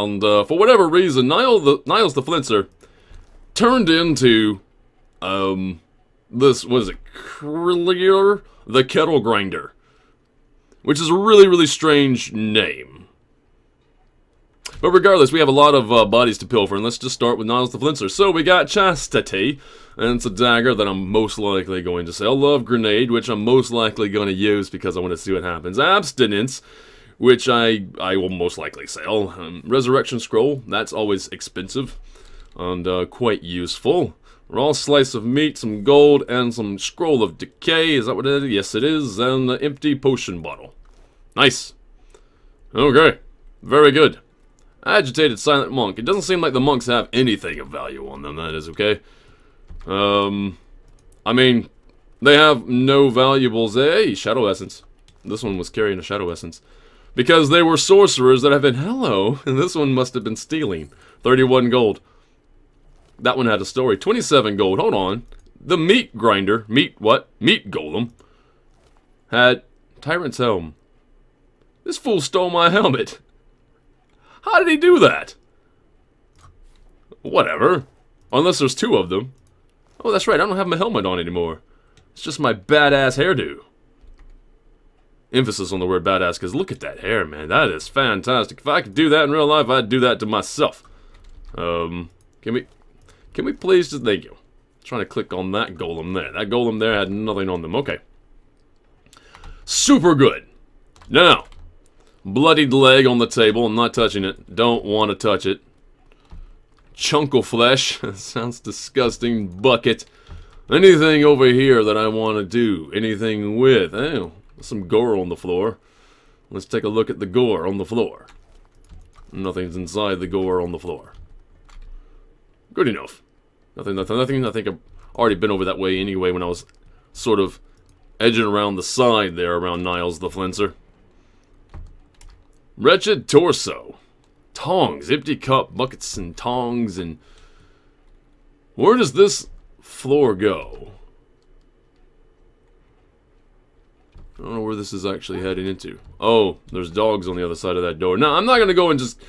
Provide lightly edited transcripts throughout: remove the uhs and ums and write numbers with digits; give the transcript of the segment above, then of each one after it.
And for whatever reason, Niles the Flincer turned into, this, what is it, Clear the Kettle Grinder. Which is a really, really strange name. But regardless, we have a lot of bodies to pilfer, and let's just start with Niles the Flincer. So we got Chastity, and it's a dagger that I'm most likely going to sell. Love Grenade, which I'm most likely going to use because I want to see what happens. Abstinence, which I will most likely sell. Resurrection Scroll, that's always expensive and quite useful. Raw Slice of Meat, some gold, and some Scroll of Decay. Is that what it is? Yes, it is. And an empty potion bottle. Nice. Okay. Very good. Agitated Silent Monk. It doesn't seem like the monks have anything of value on them, that is okay. I mean, they have no valuables. Hey, Shadow Essence. This one was carrying a Shadow Essence. Because they were sorcerers that have been, hello, and this one must have been stealing. 31 gold. That one had a story. 27 gold, hold on. The Meat Grinder, Meat Golem, had Tyrant's Helm. This fool stole my helmet. How did he do that? Whatever. Unless there's two of them. Oh, that's right, I don't have my helmet on anymore. It's just my badass hairdo. Emphasis on the word badass, because look at that hair, man. That is fantastic. If I could do that in real life, I'd do that to myself. Can we please just, thank you. Trying to click on that golem there. That golem there had nothing on them. Okay. Super good. Now, bloodied leg on the table. I'm not touching it. Don't want to touch it. Chunk of flesh. Sounds disgusting. Bucket. Anything over here that I want to do. Anything with. Oh, some gore on the floor. Let's take a look at the gore on the floor. Nothing's inside the gore on the floor. Good enough. Nothing. I think I've already been over that way anyway when I was sort of edging around the side there around Niles the Flincer. Wretched Torso. Tongs. Empty cup, buckets and tongs and... Where does this floor go? I don't know where this is actually heading into. Oh, there's dogs on the other side of that door. Now, I'm not going to go and just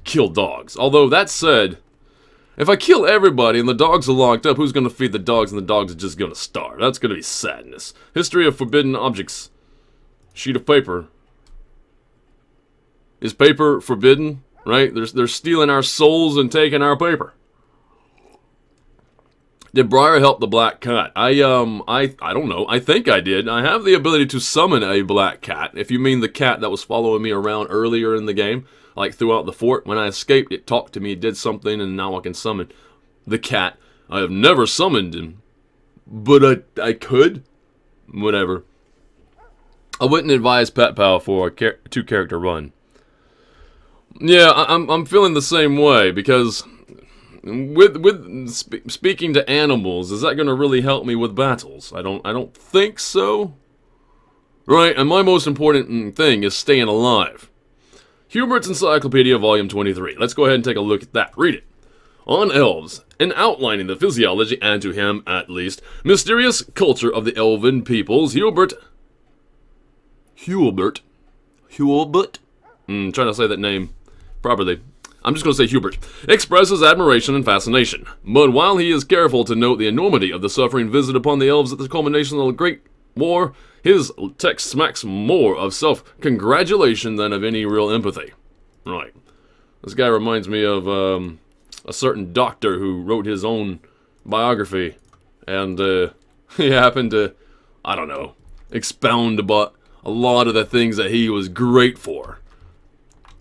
kill dogs. Although, that said... If I kill everybody and the dogs are locked up, who's going to feed the dogs and the dogs are just going to starve? That's going to be sadness. History of Forbidden Objects. Sheet of paper. Is paper forbidden? Right? They're stealing our souls and taking our paper. Did Briar help the black cat? I don't know. I think I did. I have the ability to summon a black cat. If you mean the cat that was following me around earlier in the game. Like throughout the fort, when I escaped, it talked to me, it did something, and now I can summon the cat. I have never summoned him, but I could. Whatever. I wouldn't advise Pet Pal for a two-character run. Yeah, I'm feeling the same way, because speaking to animals, is that going to really help me with battles? I don't think so. Right, and my most important thing is staying alive. Hubert's Encyclopedia, Volume 23. Let's go ahead and take a look at that. Read it. On elves, and outlining the physiology, and to him, at least, mysterious culture of the elven peoples, Hubert, trying to say that name properly. I'm just going to say Hubert, expresses admiration and fascination. But while he is careful to note the enormity of the suffering visited upon the elves at the culmination of the Great War, his text smacks more of self-congratulation than of any real empathy. Right. This guy reminds me of a certain doctor who wrote his own biography. And he happened to, I don't know, expound about a lot of the things that he was great for.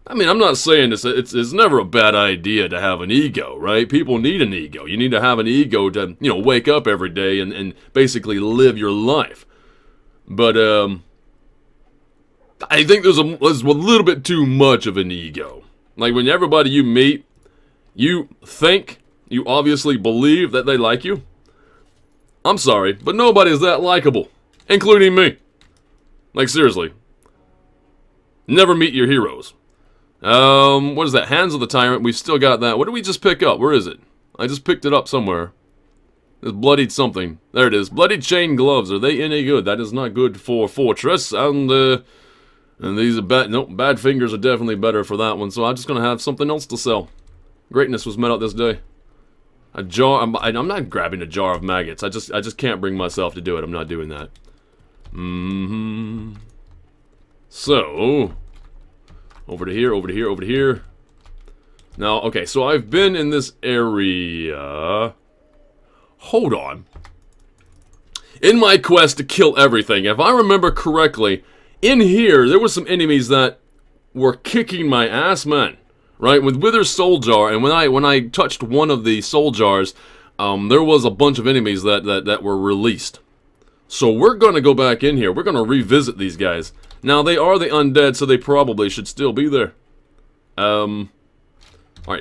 I mean, I'm not saying it's never a bad idea to have an ego, right? People need an ego. You need to have an ego to, you know, wake up every day and basically live your life. But, I think there's a little bit too much of an ego. Like, when everybody you meet, you think, you obviously believe that they like you. I'm sorry, but nobody's that likable. Including me. Like, seriously. Never meet your heroes. What is that? Hands of the Tyrant. We've still got that. What did we just pick up? Where is it? I just picked it up somewhere. It's bloodied something. There it is. Bloodied chain gloves. Are they any good? That is not good for Fortress. And, And these are bad. Nope, bad fingers are definitely better for that one. So I'm just gonna have something else to sell. Greatness was met out this day. A jar. I'm not grabbing a jar of maggots. I just can't bring myself to do it. I'm not doing that. So over to here. Over to here. Over to here. Now, okay. So I've been in this area. Hold on. In my quest to kill everything, if I remember correctly, in here there were some enemies that were kicking my ass, man. Right, with Wither's Soul Jar, and when I touched one of the Soul Jars, there was a bunch of enemies that were released. So we're gonna go back in here. We're gonna revisit these guys. Now they are the undead, so they probably should still be there. Alright,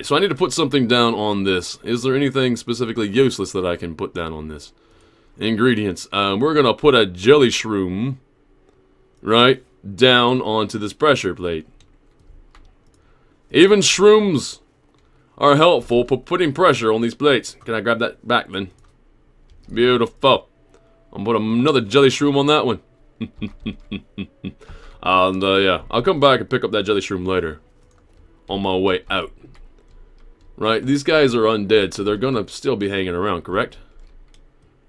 so I need to put something down on this. Is there anything specifically useless that I can put down on this? Ingredients. We're gonna put a jelly shroom, right, down onto this pressure plate. Even shrooms are helpful for putting pressure on these plates. Can I grab that back then? Beautiful. I'll put another jelly shroom on that one. And yeah, I'll come back and pick up that jelly shroom later. On my way out. Right, these guys are undead, so they're gonna still be hanging around, correct?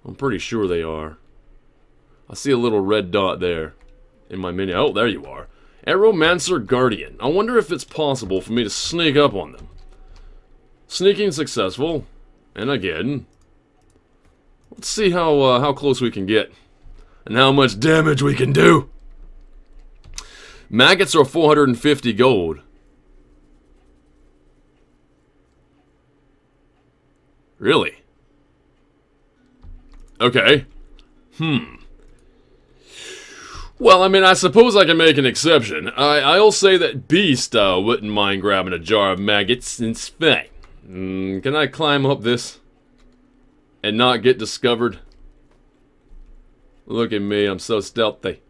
I'm pretty sure they are. I see a little red dot there in my menu. Oh, there you are. Aeromancer Guardian. I wonder if it's possible for me to sneak up on them. Sneaking successful. And again. Let's see how close we can get. And how much damage we can do. Maggots are 450 gold. Really? Okay. Well, I mean, I suppose I can make an exception. I'll say that Beast wouldn't mind grabbing a jar of maggots and spit. Can I climb up this and not get discovered? Look at me, I'm so stealthy.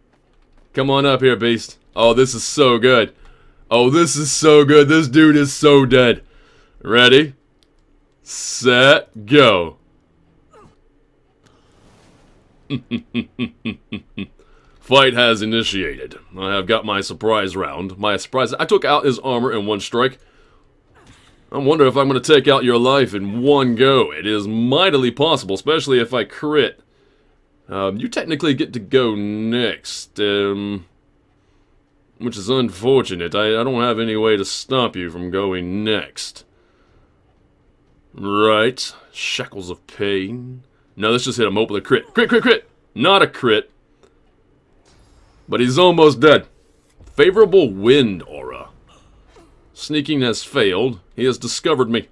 Come on up here, Beast. Oh, this is so good. Oh, this is so good. This dude is so dead. Ready? Set, go. Fight has initiated. I have got my surprise round. I took out his armor in one strike. I wonder if I'm going to take out your life in one go. It is mightily possible, especially if I crit. You technically get to go next, which is unfortunate. I don't have any way to stop you from going next. Right. Shackles of pain. No, let's just hit him up with a crit. Crit, crit, crit! Not a crit. But he's almost dead. Favorable wind aura. Sneaking has failed. He has discovered me.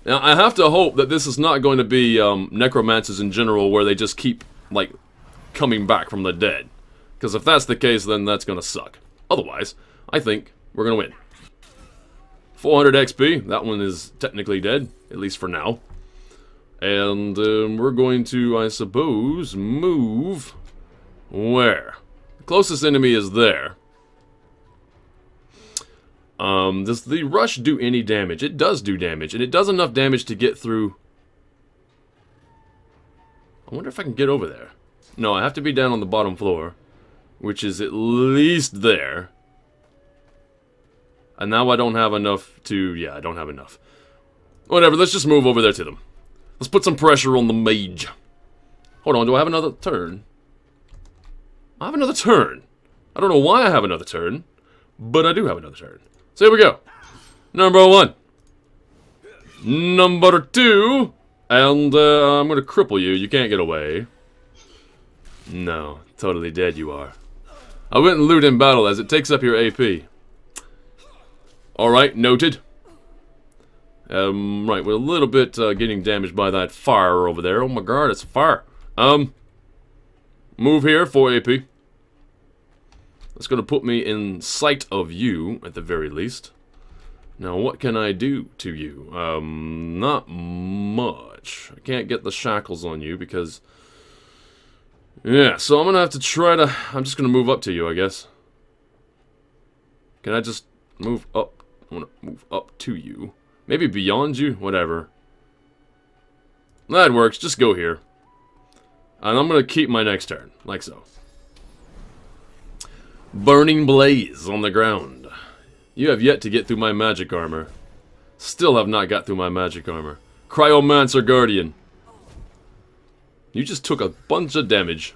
Now, I have to hope that this is not going to be necromancers in general, where they just keep, like, coming back from the dead. Because if that's the case, then that's going to suck. Otherwise, I think we're going to win. 400 XP. That one is technically dead, at least for now. And we're going to, I suppose, move where? The closest enemy is there. Does the rush do any damage? It does do damage, and it does enough damage to get through. I wonder if I can get over there. No, I have to be down on the bottom floor, which is at least there. And now I don't have enough to... Yeah, I don't have enough. Whatever, let's just move over there to them. Let's put some pressure on the mage. Hold on, do I have another turn? I have another turn. I don't know why I have another turn, but I do have another turn. So here we go. Number 1. Number 2. And I'm going to cripple you. You can't get away. No, totally dead you are. I wouldn't loot in battle as it takes up your AP. Alright, noted. Right, we're a little bit getting damaged by that fire over there. Oh my god, it's a fire. Move here for AP. That's going to put me in sight of you, at the very least. Now, what can I do to you? Not much. I can't get the shackles on you because... Yeah, so I'm going to have to try to... I'm just going to move up to you, I guess. Can I just move up? I want to move up to you. Maybe beyond you? Whatever. That works. Just go here. And I'm going to keep my next turn, like so. Burning Blaze on the ground. You have yet to get through my magic armor. Still have not got through my magic armor. Cryomancer Guardian. You just took a bunch of damage.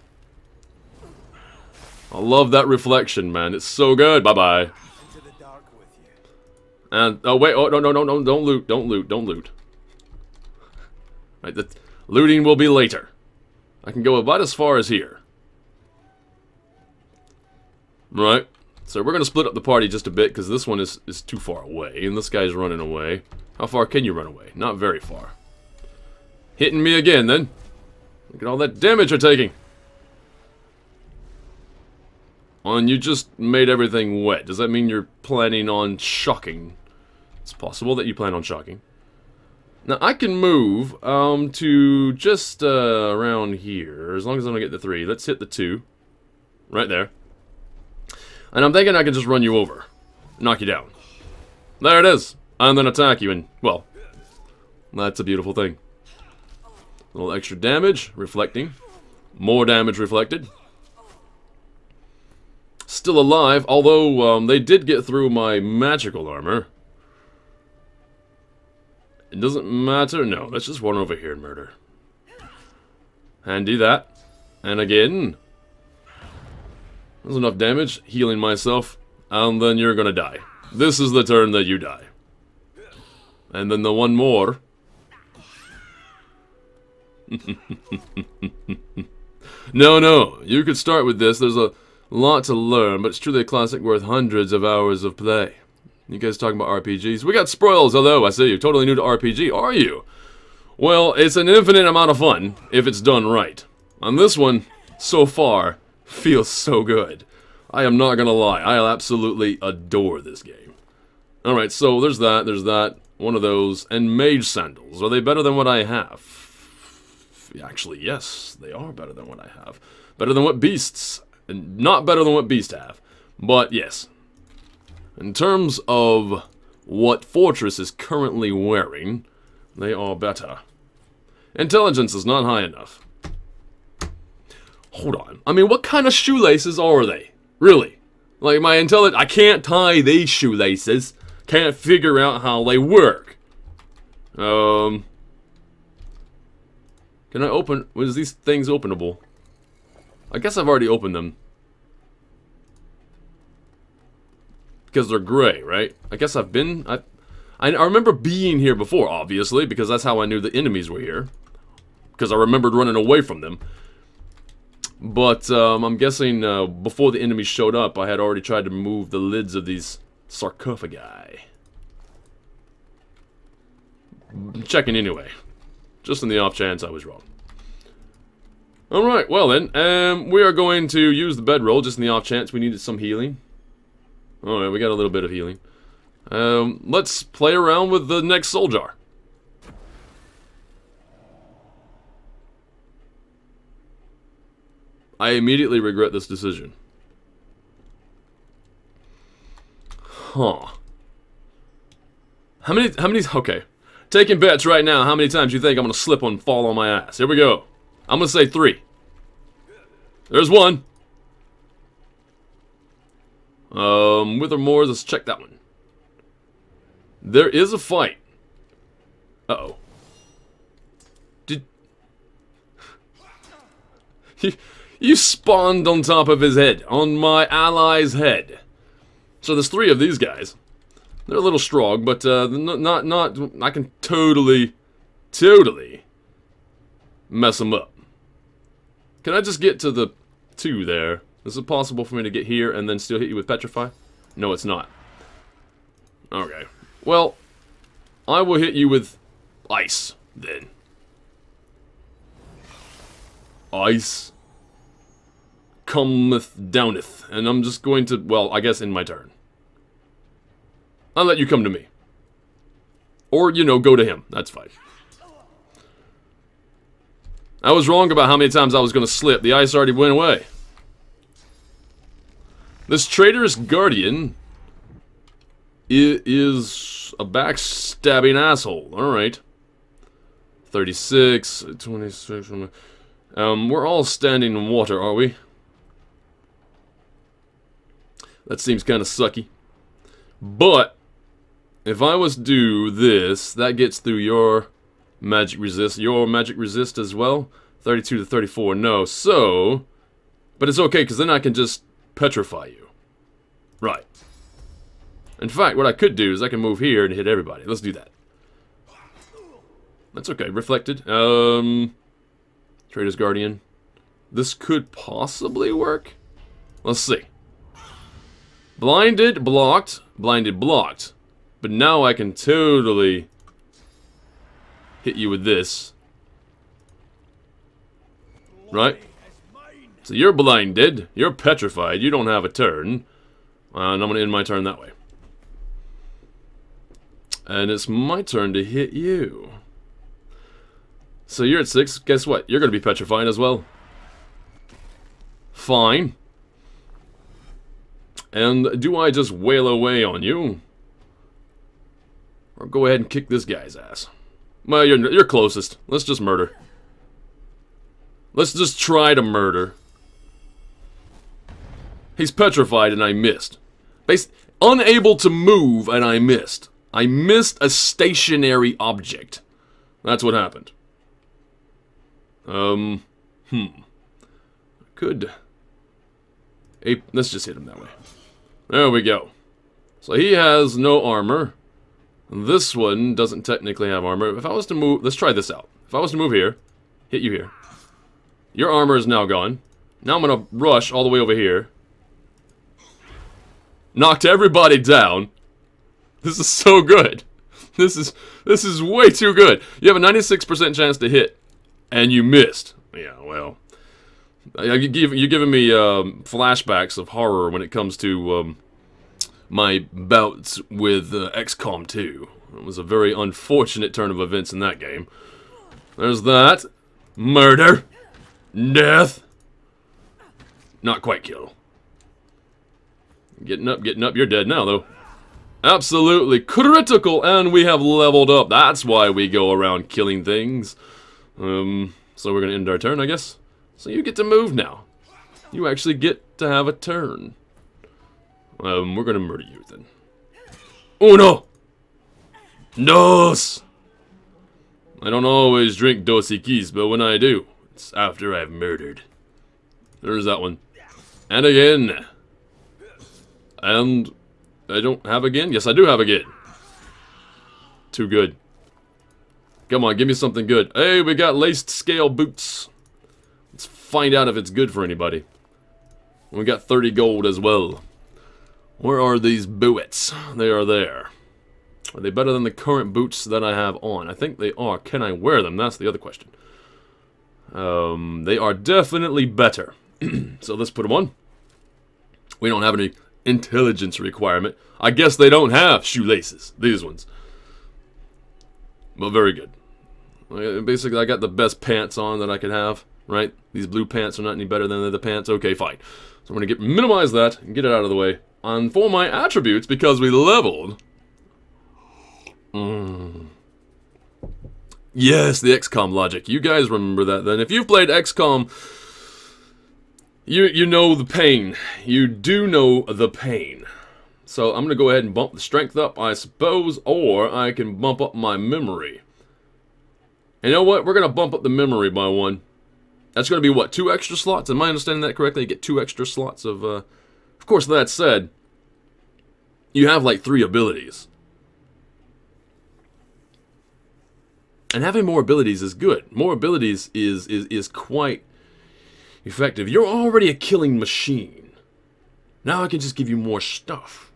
I love that reflection, man. It's so good. Bye-bye. And, oh, wait. Oh, no. Don't loot. Don't loot. Don't loot. Right, the looting will be later. I can go about as far as here. Right. So we're going to split up the party just a bit, because this one is too far away, and this guy's running away. How far can you run away? Not very far. Hitting me again, then. Look at all that damage you're taking. And you just made everything wet. Does that mean you're planning on shocking? It's possible that you plan on shocking. Now, I can move to just around here, as long as I don't get the 3. Let's hit the 2. Right there. And I'm thinking I can just run you over. Knock you down. There it is. And then attack you, and, well, that's a beautiful thing. A little extra damage, reflecting. More damage reflected. Still alive, although they did get through my magical armor. It doesn't matter. No, let's just run over here and murder. Handy that. And again. There's enough damage. Healing myself. And then you're gonna die. This is the turn that you die. And then the one more. No. You could start with this. There's a lot to learn, but it's truly a classic worth hundreds of hours of play. You guys talking about RPGs? We got spoils, although I say you're totally new to RPG. Are you? Well, it's an infinite amount of fun if it's done right. On this one, so far, feels so good. I am not gonna lie. I absolutely adore this game. Alright, so there's that. One of those. And mage sandals. Are they better than what I have? Actually, yes, they are better than what I have. Better than what beasts. And not better than what beasts have. But, yes. In terms of what Fortress is currently wearing, they are better. Intelligence is not high enough. Hold on. I mean, what kind of shoelaces are they? Really? Like, my intelligence... I can't tie these shoelaces. Can't figure out how they work. Can I open... Was these things openable? I guess I've already opened them. Because they're gray, right? I guess I've been... I remember being here before, obviously, because that's how I knew the enemies were here. Because I remembered running away from them. But I'm guessing before the enemies showed up, I had already tried to move the lids of these sarcophagi. Checking anyway. Just in the off chance I was wrong. Alright, well then, we are going to use the bedroll just in the off chance we needed some healing. Alright, we got a little bit of healing. Let's play around with the next soul jar. I immediately regret this decision. Huh. How many, okay. Taking bets right now, how many times you think I'm gonna slip and fall on my ass? Here we go. I'm gonna say 3. There's 1. With or more, let's check that one. There is a fight. Uh-oh. You spawned on top of his head, on my ally's head. So there's 3 of these guys. They're a little strong, but not. I can totally mess them up. Can I just get to the 2 there? Is it possible for me to get here and then still hit you with Petrify? No, it's not. Okay. Well, I will hit you with Ice, then. Ice cometh downeth. And I'm just going to, well, I guess in my turn. I'll let you come to me. Or, you know, go to him. That's fine. I was wrong about how many times I was going to slip. The ice already went away. This traitorous guardian is a backstabbing asshole. Alright. 36, 26... We're all standing in water, are we? That seems kind of sucky. But if I was to do this, that gets through your magic resist as well. 32 to 34, no. So, but it's okay, because then I can just petrify you. Right. In fact, what I could do is I can move here and hit everybody. Let's do that. That's okay. Reflected. Trader's Guardian. This could possibly work. Let's see. Blinded, blocked. Blinded, blocked. But now I can totally hit you with this. Right? So you're blinded. You're petrified. You don't have a turn. And I'm going to end my turn that way. And it's my turn to hit you. So you're at 6. Guess what? You're going to be petrified as well. Fine. And do I just wail away on you? Or go ahead and kick this guy's ass? Well, you're closest. Let's just murder. Let's just try to murder. He's petrified and I missed. Unable to move and I missed. I missed a stationary object. That's what happened. Good. Let's just hit him that way. There we go. So he has no armor. This one doesn't technically have armor. If I was to move... Let's try this out. If I was to move here, hit you here. Your armor is now gone. Now I'm going to rush all the way over here. Knocked everybody down. This is so good. This is way too good. You have a 96% chance to hit. And you missed. Yeah, well... You're giving me flashbacks of horror when it comes to my bouts with XCOM 2. It was a very unfortunate turn of events in that game. There's that. Murder. Death. Not quite kill. Getting up. You're dead now, though. Absolutely critical, and we have leveled up. That's why we go around killing things. So we're going to end our turn, I guess. So you get to move now. You actually get to have a turn. We're gonna murder you then. Oh no! Dos! I don't always drink Dos Equis, but when I do, it's after I've murdered. There's that one. And again. And I don't have again? Yes, I do have again. Too good. Come on, give me something good. Hey, we got laced scale boots. Let's find out if it's good for anybody. We got 30 gold as well. Where are these boots? They are there. Are they better than the current boots that I have on? I think they are. Can I wear them? That's the other question. They are definitely better. So let's put them on. We don't have any intelligence requirement. I guess they don't have shoelaces. These ones. But very good. Basically, I got the best pants on that I could have. Right? These blue pants are not any better than the other pants. Okay, fine. So I'm going to minimize that and get it out of the way. And for my attributes, because we leveled... Yes, the XCOM logic. You guys remember that then. If you've played XCOM, you know the pain. You do know the pain. So I'm going to go ahead and bump the strength up, I suppose, or I can bump up my memory. And you know what? We're going to bump up the memory by 1. That's going to be, what, 2 extra slots? Am I understanding that correctly? You get 2 extra slots of... Of course, that said, you have, like, 3 abilities. And having more abilities is good. More abilities is quite effective. You're already a killing machine. Now I can just give you more stuff.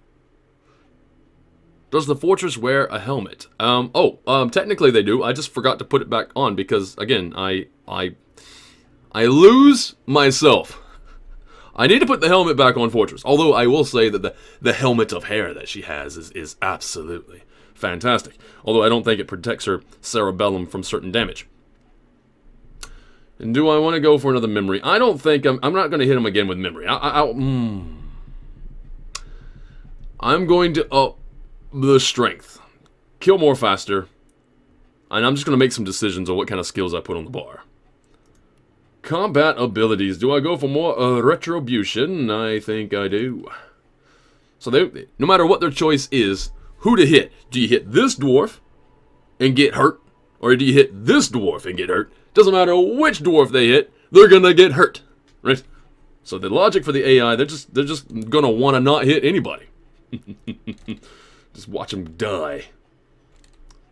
Does the fortress wear a helmet? Technically they do. I just forgot to put it back on because, again, I lose myself. I need to put the helmet back on Fortress. Although I will say that the helmet of hair that she has is absolutely fantastic. Although I don't think it protects her cerebellum from certain damage. And do I want to go for another memory? I don't think I'm not going to hit him again with memory. I'm going to up the strength. Kill more faster. And I'm just going to make some decisions on what kind of skills I put on the bar. Combat abilities. Do I go for more retribution? I think I do. So no matter what their choice is, who to hit. Do you hit this dwarf and get hurt? Or do you hit this dwarf and get hurt? Doesn't matter which dwarf they hit, they're gonna get hurt. Right? So the logic for the AI, they're just gonna wanna not hit anybody. Just watch them die.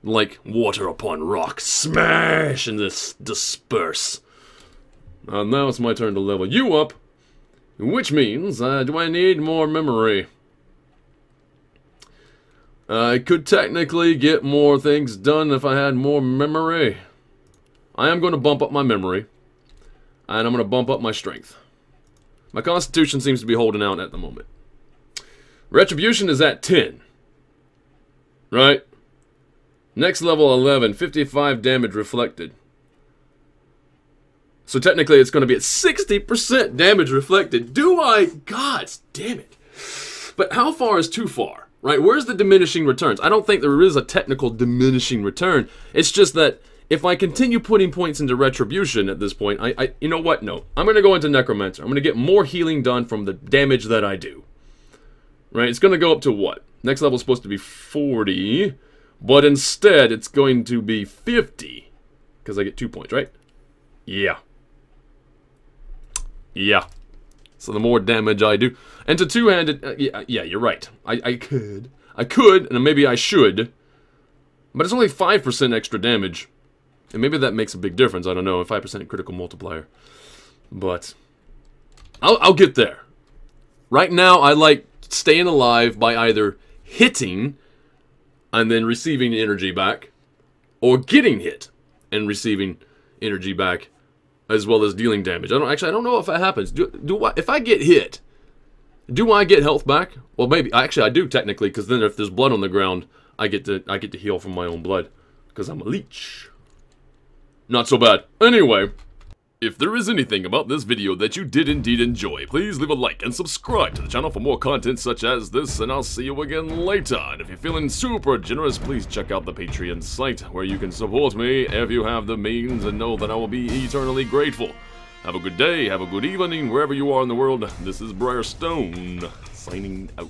Like water upon rock. Smash and disperse. Now it's my turn to level you up. Which means, do I need more memory? I could technically get more things done if I had more memory. I am going to bump up my memory. And I'm going to bump up my strength. My constitution seems to be holding out at the moment. Retribution is at 10. Right? Next level 11, 55 damage reflected. So technically it's going to be at 60% damage reflected. God damn it. But how far is too far? Right? Where's the diminishing returns? I don't think there is a technical diminishing return. It's just that if I continue putting points into retribution at this point, you know what? No. I'm going to go into necromancer. I'm going to get more healing done from the damage that I do. Right? It's going to go up to what? Next level is supposed to be 40. But instead, it's going to be 50. Because I get 2 points, right? Yeah. Yeah. So the more damage I do. And to two-handed... yeah, you're right. I could, and maybe I should. But it's only 5% extra damage. And maybe that makes a big difference. I don't know. A 5% critical multiplier. But... I'll get there. Right now, I like staying alive by either hitting... and then receiving energy back, or getting hit and receiving energy back, as well as dealing damage. I don't know if that happens. If I get hit, do I get health back? Well, maybe. Actually, I do technically, because then if there's blood on the ground, I get to heal from my own blood, because I'm a leech. Not so bad. Anyway. If there is anything about this video that you did indeed enjoy, please leave a like and subscribe to the channel for more content such as this, and I'll see you again later. And if you're feeling super generous, please check out the Patreon site, where you can support me if you have the means, and know that I will be eternally grateful. Have a good day, have a good evening, wherever you are in the world. This is Briarstone, signing out.